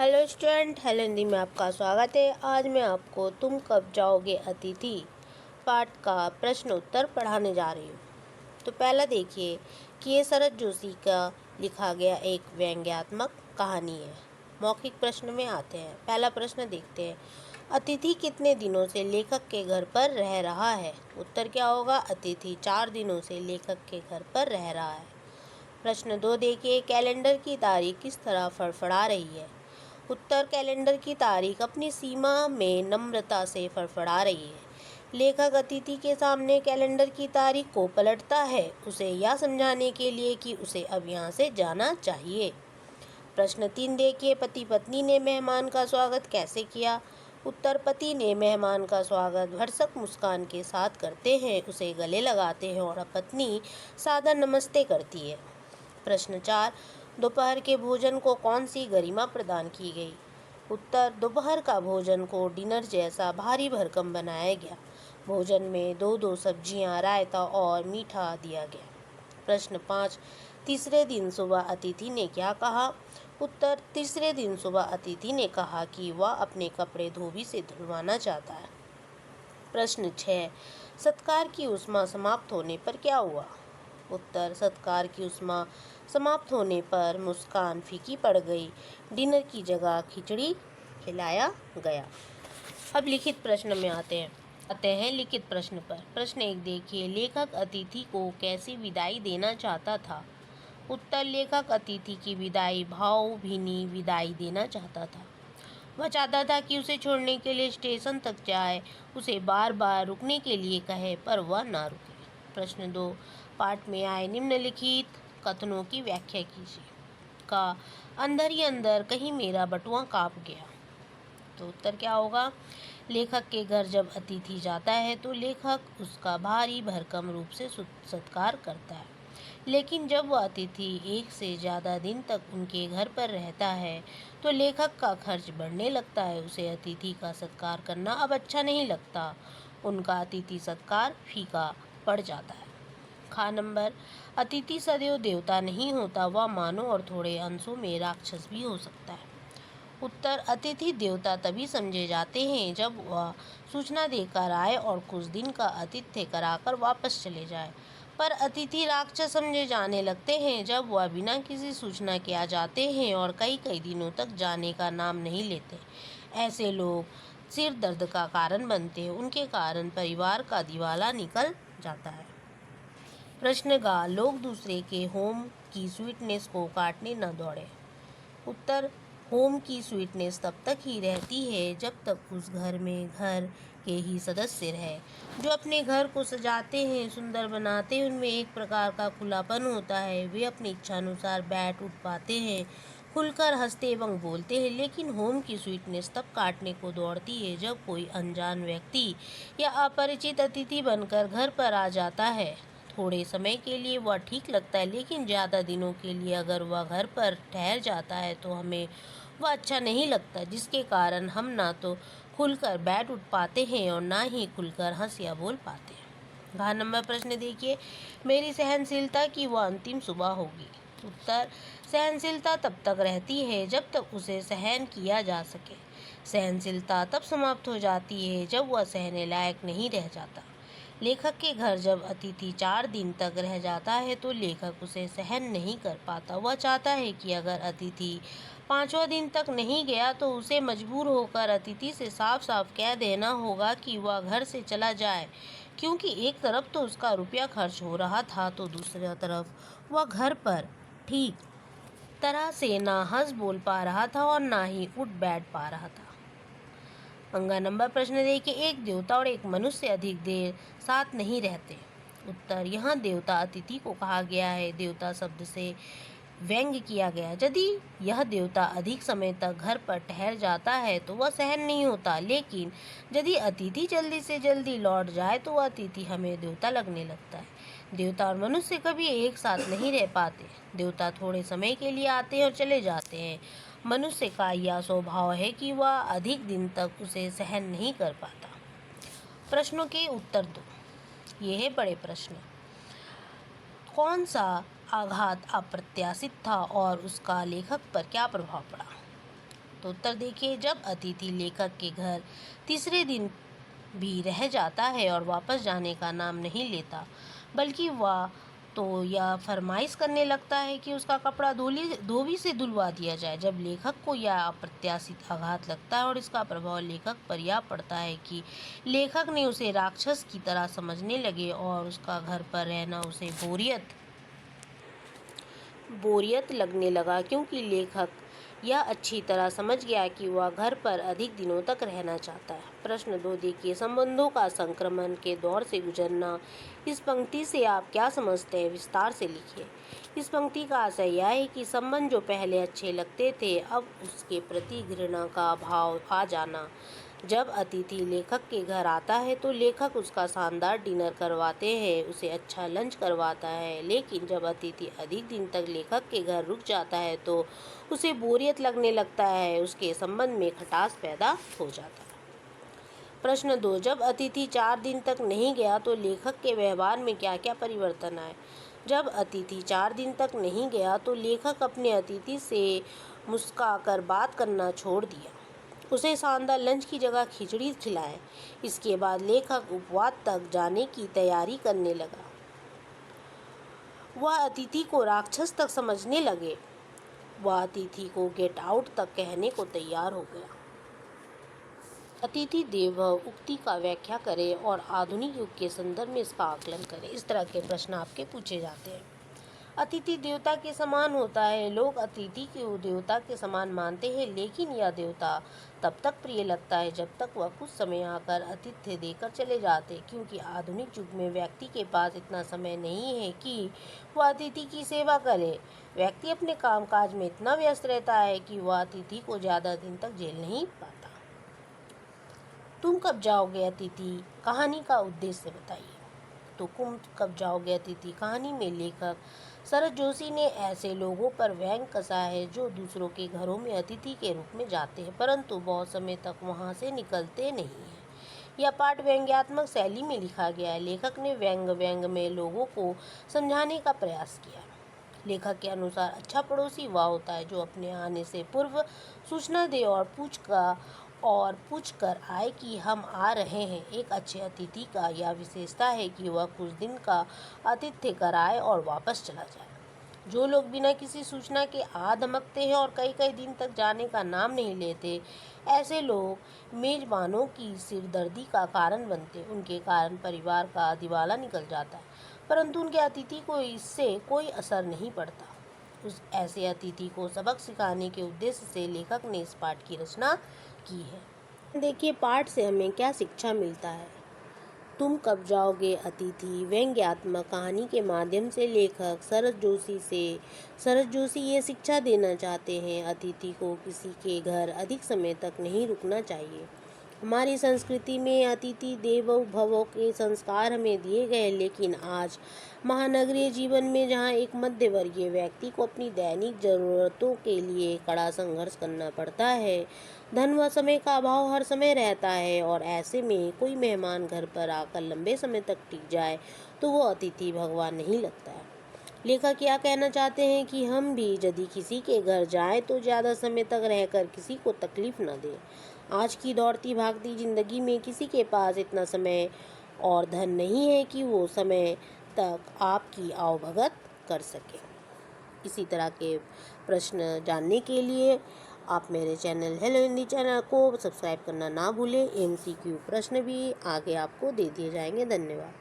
Hello student, hello Hindi में आपका स्वागत है। आज मैं आपको तुम कब जाओगे अतिथि पाठ का प्रश्न उत्तर पढ़ाने जा रही हूँ। तो पहला देखिए कि ये शरद जोशी का लिखा गया एक व्यंग्यात्मक कहानी है। मौखिक प्रश्न में आते हैं। पहला प्रश्न देखते हैं, अतिथि कितने दिनों से लेखक के घर पर रह रहा है? उत्तर क्या होगा? अतिथि 4 दिनों से लेखक के घर पर रह रहा है। प्रश्न 2 देखिए, कैलेंडर की तारीख किस तरह फड़फड़ा रही है? उत्तर, कैलेंडर की तारीख अपनी सीमा में नम्रता से फड़फड़ा रही है। लेखक अतिथि के सामने कैलेंडर की तारीख को पलटता है, उसे यह समझाने के लिए कि उसे अब यहाँ से जाना चाहिए। प्रश्न 3 देखिए, पति पत्नी ने मेहमान का स्वागत कैसे किया? उत्तर, पति ने मेहमान का स्वागत भरसक मुस्कान के साथ करते हैं, उसे गले लगाते हैं और पत्नी सादर नमस्ते करती है। प्रश्न 4, दोपहर के भोजन को कौन सी गरिमा प्रदान की गई? उत्तर, दोपहर का भोजन को डिनर जैसा भारी भरकम बनाया गया। भोजन में 2-2 सब्जियां, रायता और मीठा दिया गया। प्रश्न 5, तीसरे दिन सुबह अतिथि ने क्या कहा? उत्तर, तीसरे दिन सुबह अतिथि ने कहा कि वह अपने कपड़े धोबी से धुलवाना चाहता है। प्रश्न 6, सत्कार की उष्मा समाप्त होने पर क्या हुआ? उत्तर, सत्कार की उष्मा समाप्त होने पर मुस्कान फीकी पड़ गई। डिनर की जगह खिचड़ी खिलाया गया। अब लिखित प्रश्न में आते हैं लिखित प्रश्न पर। प्रश्न 1 देखिए, लेखक अतिथि को कैसी विदाई देना चाहता था? उत्तर, लेखक अतिथि की विदाई भावभीनी विदाई देना चाहता था। वह चाहता था कि उसे छोड़ने के लिए स्टेशन तक जाए, उसे बार बार रुकने के लिए कहे, पर वह ना रुके। प्रश्न 2, पाठ में आए निम्नलिखित कथनों की व्याख्या कीजिए। का अंदर ही अंदर कहीं मेरा बटुआ कांप गया। तो उत्तर क्या होगा? लेखक के घर जब अतिथि जाता है तो लेखक उसका भारी भरकम रूप से सत्कार करता है, लेकिन जब वह अतिथि 1 से ज़्यादा दिन तक उनके घर पर रहता है तो लेखक का खर्च बढ़ने लगता है। उसे अतिथि का सत्कार करना अब अच्छा नहीं लगता। उनका अतिथि सत्कार फीका पड़ जाता है। खा नंबर, अतिथि सदैव देवता नहीं होता, वह मानव और थोड़े अंशों में राक्षस भी हो सकता है। उत्तर, अतिथि देवता तभी समझे जाते हैं जब वह सूचना देकर आए और कुछ दिन का आतिथ्य कराकर वापस चले जाए, पर अतिथि राक्षस समझे जाने लगते हैं जब वह बिना किसी सूचना के आ जाते हैं और कई कई दिनों तक जाने का नाम नहीं लेते। ऐसे लोग सिर दर्द का कारण बनते हैं, उनके कारण परिवार का दिवाला निकल जाता है। प्रश्न गा, लोग दूसरे के होम की स्वीटनेस को काटने न दौड़े। उत्तर, होम की स्वीटनेस तब तक ही रहती है जब तक उस घर में घर के ही सदस्य रहे। जो अपने घर को सजाते हैं, सुंदर बनाते हैं, उनमें एक प्रकार का खुलापन होता है। वे अपनी इच्छानुसार बैठ उठ पाते हैं, खुलकर हंसते एवं बोलते हैं। लेकिन होम की स्वीटनेस तब काटने को दौड़ती है जब कोई अनजान व्यक्ति या अपरिचित अतिथि बनकर घर पर आ जाता है। थोड़े समय के लिए वह ठीक लगता है, लेकिन ज़्यादा दिनों के लिए अगर वह घर पर ठहर जाता है तो हमें वह अच्छा नहीं लगता, जिसके कारण हम ना तो खुलकर बैठ उठ पाते हैं और ना ही खुलकर हंस या बोल पाते हैं। घ नंबर प्रश्न देखिए, मेरी सहनशीलता की वह अंतिम सुबह होगी। उत्तर, सहनशीलता तब तक रहती है जब तक उसे सहन किया जा सके। सहनशीलता तब समाप्त हो जाती है जब वह सहने लायक नहीं रह जाता। लेखक के घर जब अतिथि 4 दिन तक रह जाता है तो लेखक उसे सहन नहीं कर पाता। वह चाहता है कि अगर अतिथि 5वां दिन तक नहीं गया तो उसे मजबूर होकर अतिथि से साफ साफ कह देना होगा कि वह घर से चला जाए, क्योंकि एक तरफ तो उसका रुपया खर्च हो रहा था तो दूसरी तरफ वह घर पर ठीक तरह से ना हंस बोल पा रहा था और ना ही उठ बैठ पा रहा था। अंगा नंबर प्रश्न देखिए, एक देवता और एक मनुष्य अधिक देर साथ नहीं रहते। उत्तर, यहाँ देवता अतिथि को कहा गया है। देवता शब्द से व्यंग्य किया गया। यदि यह देवता अधिक समय तक घर पर ठहर जाता है तो वह सहन नहीं होता, लेकिन यदि अतिथि जल्दी से जल्दी लौट जाए तो वह अतिथि हमें देवता लगने लगता है। देवता और मनुष्य कभी एक साथ नहीं रह पाते। देवता थोड़े समय के लिए आते हैं और चले जाते हैं। मनुष्य का यह स्वभाव है कि वह अधिक दिन तक उसे सहन नहीं कर पाता। प्रश्नों के उत्तर दो। ये है बड़े प्रश्न। कौन सा आघात अप्रत्याशित था और उसका लेखक पर क्या प्रभाव पड़ा? तो उत्तर देखिए, जब अतिथि लेखक के घर तीसरे दिन भी रह जाता है और वापस जाने का नाम नहीं लेता, बल्कि वह तो यह फरमाइश करने लगता है कि उसका कपड़ा धोबी से धुलवा दिया जाए। जब लेखक को यह अप्रत्याशित आघात लगता है और इसका प्रभाव लेखक पर यह पड़ता है कि लेखक ने उसे राक्षस की तरह समझने लगे और उसका घर पर रहना उसे बोरियत लगने लगा, क्योंकि लेखक यह अच्छी तरह समझ गया कि वह घर पर अधिक दिनों तक रहना चाहता है। प्रश्न 2 देखिए, संबंधों का संक्रमण के दौर से गुजरना। इस पंक्ति से आप क्या समझते हैं, विस्तार से लिखिए। इस पंक्ति का आशय यह है कि संबंध जो पहले अच्छे लगते थे, अब उसके प्रति घृणा का भाव आ जाना। जब अतिथि लेखक के घर आता है तो लेखक उसका शानदार डिनर करवाते हैं, उसे अच्छा लंच करवाता है, लेकिन जब अतिथि अधिक दिन तक लेखक के घर रुक जाता है तो उसे बोरियत लगने लगता है, उसके संबंध में खटास पैदा हो जाता है। प्रश्न 2, जब अतिथि 4 दिन तक नहीं गया तो लेखक के व्यवहार में क्या क्या परिवर्तन आए। जब अतिथि 4 दिन तक नहीं गया तो लेखक अपने अतिथि से मुस्कुराकर बात करना छोड़ दिया, उसे शानदार लंच की जगह खिचड़ी खिलाए। इसके बाद लेखक उपवास तक जाने की तैयारी करने लगा। वह अतिथि को राक्षस तक समझने लगे। वह अतिथि को गेट आउट तक कहने को तैयार हो गया। अतिथि देवो उक्ति का व्याख्या करें और आधुनिक युग के संदर्भ में इसका आकलन करें। इस तरह के प्रश्न आपके पूछे जाते हैं। अतिथि देवता के समान होता है। लोग अतिथि को देवता के समान मानते हैं, लेकिन यह देवता तब तक प्रिय लगता है जब तक वह कुछ समय आकर आतिथ्य देकर चले जाते, क्योंकि आधुनिक युग में व्यक्ति के पास इतना समय नहीं है कि वह अतिथि की सेवा करे। व्यक्ति अपने कामकाज में इतना व्यस्त रहता है कि वह अतिथि को ज़्यादा दिन तक झेल नहीं पाता। तुम कब जाओगे अतिथि कहानी का उद्देश्य बताइए। तो तुम कब जाओगे अतिथि कहानी में लेखक शरद जोशी ने ऐसे लोगों पर व्यंग कसा है जो दूसरों के घरों में अतिथि के रूप में जाते हैं, परंतु बहुत समय तक वहां से निकलते नहीं हैं। यह पाठ व्यंग्यात्मक शैली में लिखा गया है। लेखक ने व्यंग में लोगों को समझाने का प्रयास किया। लेखक के अनुसार अच्छा पड़ोसी वह होता है जो अपने आने से पूर्व सूचना दे और पूछ कर आए कि हम आ रहे हैं। एक अच्छे अतिथि का यह विशेषता है कि वह कुछ दिन का आतिथ्य कराए और वापस चला जाए। जो लोग बिना किसी सूचना के आ धमकते हैं और कई कई दिन तक जाने का नाम नहीं लेते, ऐसे लोग मेजबानों की सिरदर्दी का कारण बनते। उनके कारण परिवार का दिवाला निकल जाता है, परंतु उनके अतिथि को इससे कोई असर नहीं पड़ता। उस ऐसे अतिथि को सबक सिखाने के उद्देश्य से लेखक ने इस पाठ की रचना की है। देखिए पाठ से हमें क्या शिक्षा मिलता है। तुम कब जाओगे अतिथि व्यंग्यात्मक कहानी के माध्यम से लेखक शरद जोशी ये शिक्षा देना चाहते हैं, अतिथि को किसी के घर अधिक समय तक नहीं रुकना चाहिए। हमारी संस्कृति में अतिथि देवो भव के संस्कार हमें दिए गए, लेकिन आज महानगरीय जीवन में जहां एक मध्यवर्गीय व्यक्ति को अपनी दैनिक जरूरतों के लिए कड़ा संघर्ष करना पड़ता है, धन व समय का अभाव हर समय रहता है और ऐसे में कोई मेहमान घर पर आकर लंबे समय तक टिक जाए तो वो अतिथि भगवान नहीं लगता है। लेखक क्या कहना चाहते हैं कि हम भी यदि किसी के घर जाएं तो ज़्यादा समय तक रहकर किसी को तकलीफ न दें। आज की दौड़ती भागती जिंदगी में किसी के पास इतना समय और धन नहीं है कि वो समय तक आपकी आवभगत कर सके। इसी तरह के प्रश्न जानने के लिए आप मेरे चैनल हेलो हिंदी चैनल को सब्सक्राइब करना ना भूलें। MCQ प्रश्न भी आगे आपको दे दिए जाएंगे। धन्यवाद।